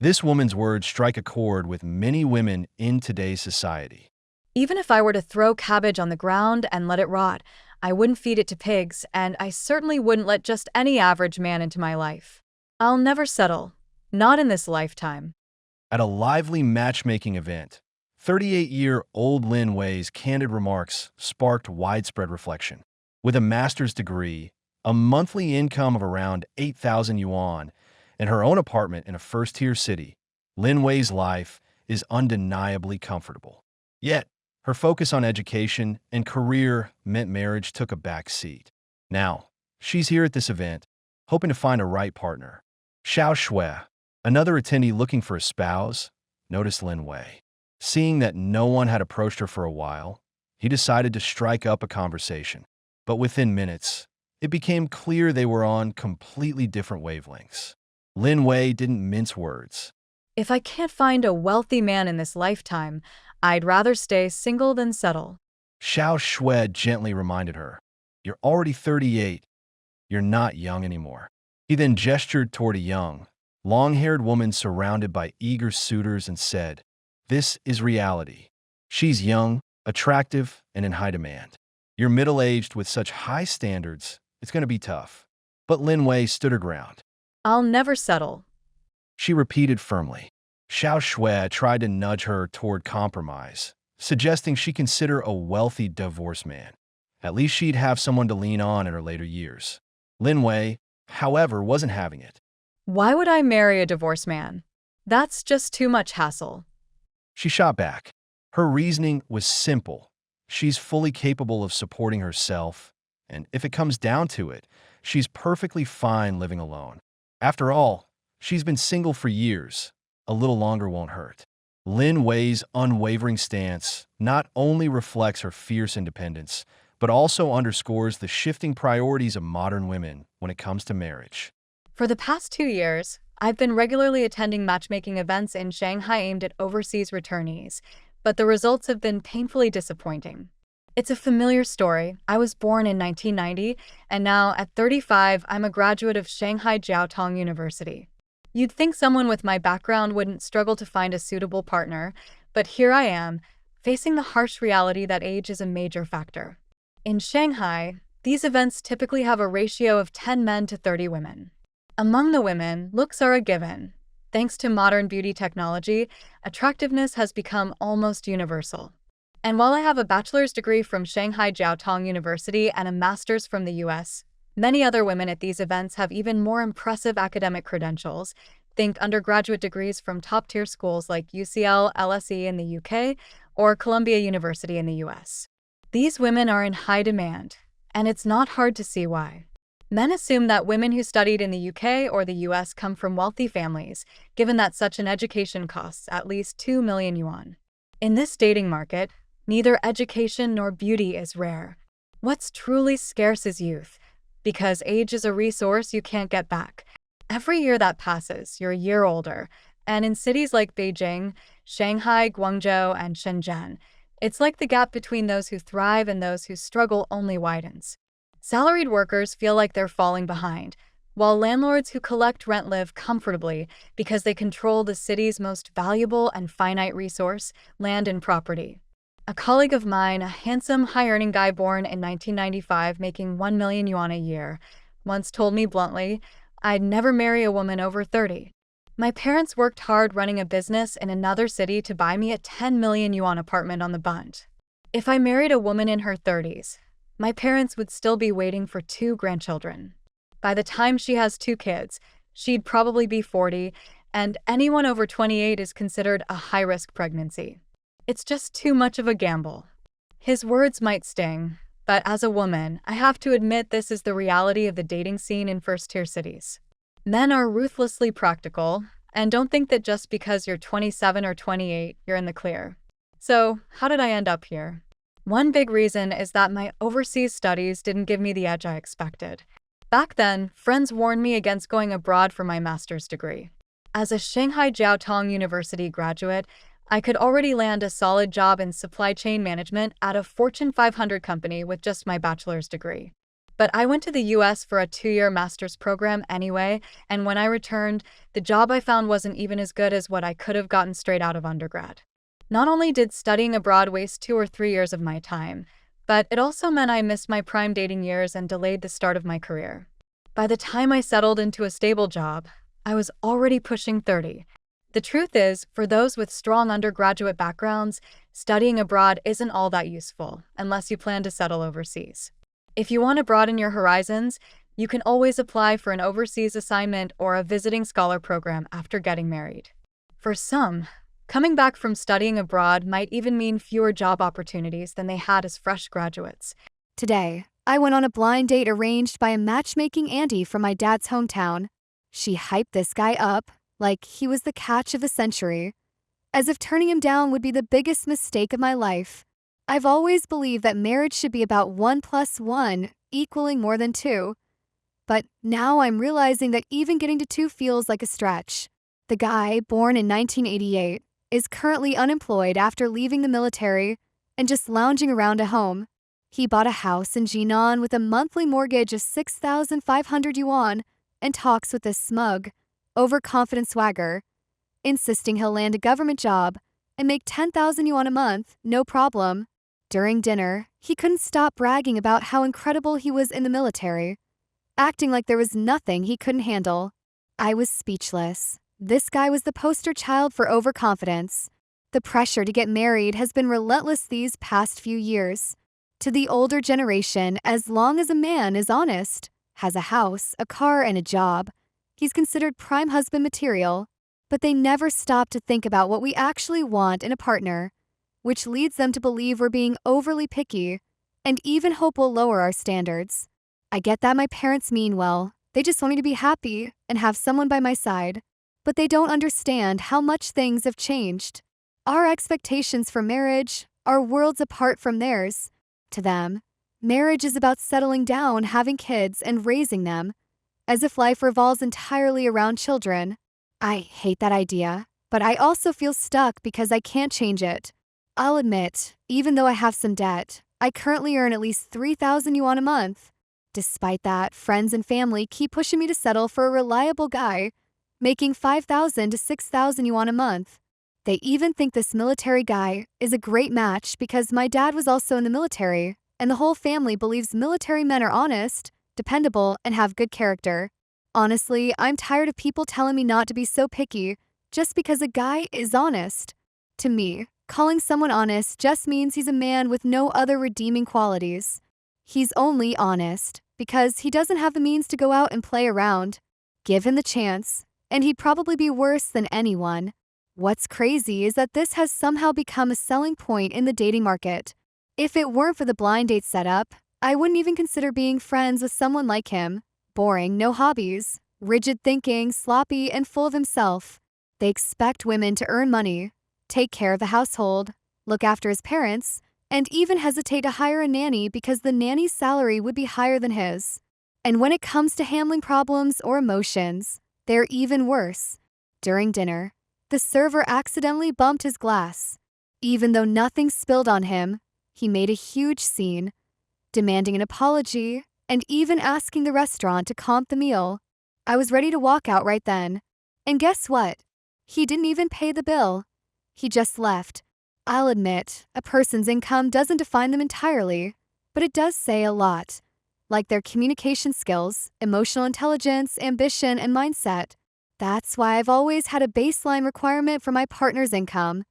This woman's words strike a chord with many women in today's society. Even if I were to throw cabbage on the ground and let it rot, I wouldn't feed it to pigs, and I certainly wouldn't let just any average man into my life. I'll never settle. Not in this lifetime. At a lively matchmaking event, 38-year-old Lin Wei's candid remarks sparked widespread reflection. With a master's degree, a monthly income of around 8,000 yuan, and her own apartment in a first-tier city, Lin Wei's life is undeniably comfortable. Yet, her focus on education and career meant marriage took a back seat. Now, she's here at this event, hoping to find a right partner. Xiao Shui, another attendee looking for a spouse, noticed Lin Wei. Seeing that no one had approached her for a while, he decided to strike up a conversation. But within minutes, it became clear they were on completely different wavelengths. Lin Wei didn't mince words. If I can't find a wealthy man in this lifetime, I'd rather stay single than settle. Xiao Shui gently reminded her, "You're already 38. You're not young anymore." He then gestured toward a young, long-haired woman surrounded by eager suitors and said, "This is reality. She's young, attractive, and in high demand. You're middle-aged with such high standards, it's going to be tough." But Lin Wei stood her ground. I'll never settle. She repeated firmly. Xiao Shui tried to nudge her toward compromise, suggesting she consider a wealthy divorced man. At least she'd have someone to lean on in her later years. Lin Wei, however, wasn't having it. Why would I marry a divorced man? That's just too much hassle. She shot back. Her reasoning was simple. She's fully capable of supporting herself, and if it comes down to it, she's perfectly fine living alone. After all, she's been single for years. A little longer won't hurt. Lin Wei's unwavering stance not only reflects her fierce independence, but also underscores the shifting priorities of modern women when it comes to marriage. For the past 2 years, I've been regularly attending matchmaking events in Shanghai aimed at overseas returnees, but the results have been painfully disappointing. It's a familiar story. I was born in 1990, and now, at 35, I'm a graduate of Shanghai Jiaotong University. You'd think someone with my background wouldn't struggle to find a suitable partner, but here I am, facing the harsh reality that age is a major factor. In Shanghai, these events typically have a ratio of 10 men to 30 women. Among the women, looks are a given. Thanks to modern beauty technology, attractiveness has become almost universal. And while I have a bachelor's degree from Shanghai Jiaotong University and a master's from the US, many other women at these events have even more impressive academic credentials. Think undergraduate degrees from top-tier schools like UCL, LSE in the UK, or Columbia University in the US. These women are in high demand, and it's not hard to see why. Men assume that women who studied in the UK or the US come from wealthy families, given that such an education costs at least 2 million yuan. In this dating market, neither education nor beauty is rare. What's truly scarce is youth, because age is a resource you can't get back. Every year that passes, you're a year older, and in cities like Beijing, Shanghai, Guangzhou, and Shenzhen, it's like the gap between those who thrive and those who struggle only widens. Salaried workers feel like they're falling behind, while landlords who collect rent live comfortably because they control the city's most valuable and finite resource, land and property. A colleague of mine, a handsome, high-earning guy born in 1995 making 1 million yuan a year, once told me bluntly, I'd never marry a woman over 30. My parents worked hard running a business in another city to buy me a 10 million yuan apartment on the Bund. If I married a woman in her 30s, my parents would still be waiting for 2 grandchildren. By the time she has 2 kids, she'd probably be 40, and anyone over 28 is considered a high-risk pregnancy. It's just too much of a gamble. His words might sting, but as a woman, I have to admit this is the reality of the dating scene in first-tier cities. Men are ruthlessly practical, and don't think that just because you're 27 or 28, you're in the clear. So, how did I end up here? One big reason is that my overseas studies didn't give me the edge I expected. Back then, friends warned me against going abroad for my master's degree. As a Shanghai Jiaotong University graduate, I could already land a solid job in supply chain management at a Fortune 500 company with just my bachelor's degree. But I went to the US for a 2-year master's program anyway, and when I returned, the job I found wasn't even as good as what I could have gotten straight out of undergrad. Not only did studying abroad waste 2 or 3 years of my time, but it also meant I missed my prime dating years and delayed the start of my career. By the time I settled into a stable job, I was already pushing 30. The truth is, for those with strong undergraduate backgrounds, studying abroad isn't all that useful unless you plan to settle overseas. If you want to broaden your horizons, you can always apply for an overseas assignment or a visiting scholar program after getting married. For some, coming back from studying abroad might even mean fewer job opportunities than they had as fresh graduates. Today, I went on a blind date arranged by a matchmaking Andy from my dad's hometown. She hyped this guy up like he was the catch of the century, as if turning him down would be the biggest mistake of my life. I've always believed that marriage should be about 1 + 1 equaling more than 2. But now I'm realizing that even getting to 2 feels like a stretch. The guy, born in 1988, is currently unemployed after leaving the military and just lounging around at home. He bought a house in Jinan with a monthly mortgage of 6,500 yuan and talks with this smug, overconfident swagger, insisting he'll land a government job and make 10,000 yuan a month, no problem. During dinner, he couldn't stop bragging about how incredible he was in the military, acting like there was nothing he couldn't handle. I was speechless. This guy was the poster child for overconfidence. The pressure to get married has been relentless these past few years. To the older generation, as long as a man is honest, has a house, a car, and a job, he's considered prime husband material. But they never stop to think about what we actually want in a partner, which leads them to believe we're being overly picky and even hope we'll lower our standards. I get that my parents mean well. They just want me to be happy and have someone by my side. But they don't understand how much things have changed. Our expectations for marriage are worlds apart from theirs. To them, marriage is about settling down, having kids, and raising them, as if life revolves entirely around children. I hate that idea, but I also feel stuck because I can't change it. I'll admit, even though I have some debt, I currently earn at least 3,000 yuan a month. Despite that, friends and family keep pushing me to settle for a reliable guy, making 5,000 to 6,000 yuan a month. They even think this military guy is a great match because my dad was also in the military, and the whole family believes military men are honest, dependable, and have good character. Honestly, I'm tired of people telling me not to be so picky just because a guy is honest. To me, calling someone honest just means he's a man with no other redeeming qualities. He's only honest because he doesn't have the means to go out and play around. Give him the chance, and he'd probably be worse than anyone. What's crazy is that this has somehow become a selling point in the dating market. If it weren't for the blind date setup, I wouldn't even consider being friends with someone like him. Boring, no hobbies, rigid thinking, sloppy, and full of himself. They expect women to earn money, take care of the household, look after his parents, and even hesitate to hire a nanny because the nanny's salary would be higher than his. And when it comes to handling problems or emotions, they're even worse. During dinner, the server accidentally bumped his glass. Even though nothing spilled on him, he made a huge scene, demanding an apology and even asking the restaurant to comp the meal. I was ready to walk out right then. And guess what? He didn't even pay the bill. He just left. I'll admit, a person's income doesn't define them entirely, but it does say a lot, like their communication skills, emotional intelligence, ambition, and mindset. That's why I've always had a baseline requirement for my partner's income.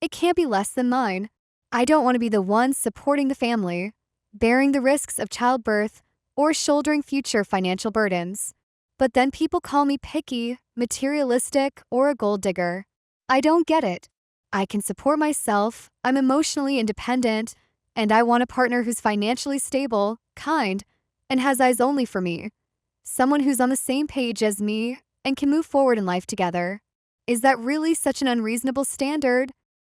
It can't be less than mine. I don't want to be the one supporting the family, bearing the risks of childbirth, or shouldering future financial burdens. But then people call me picky, materialistic, or a gold digger. I don't get it. I can support myself, I'm emotionally independent, and I want a partner who's financially stable, kind, and has eyes only for me. Someone who's on the same page as me and can move forward in life together. Is that really such an unreasonable standard?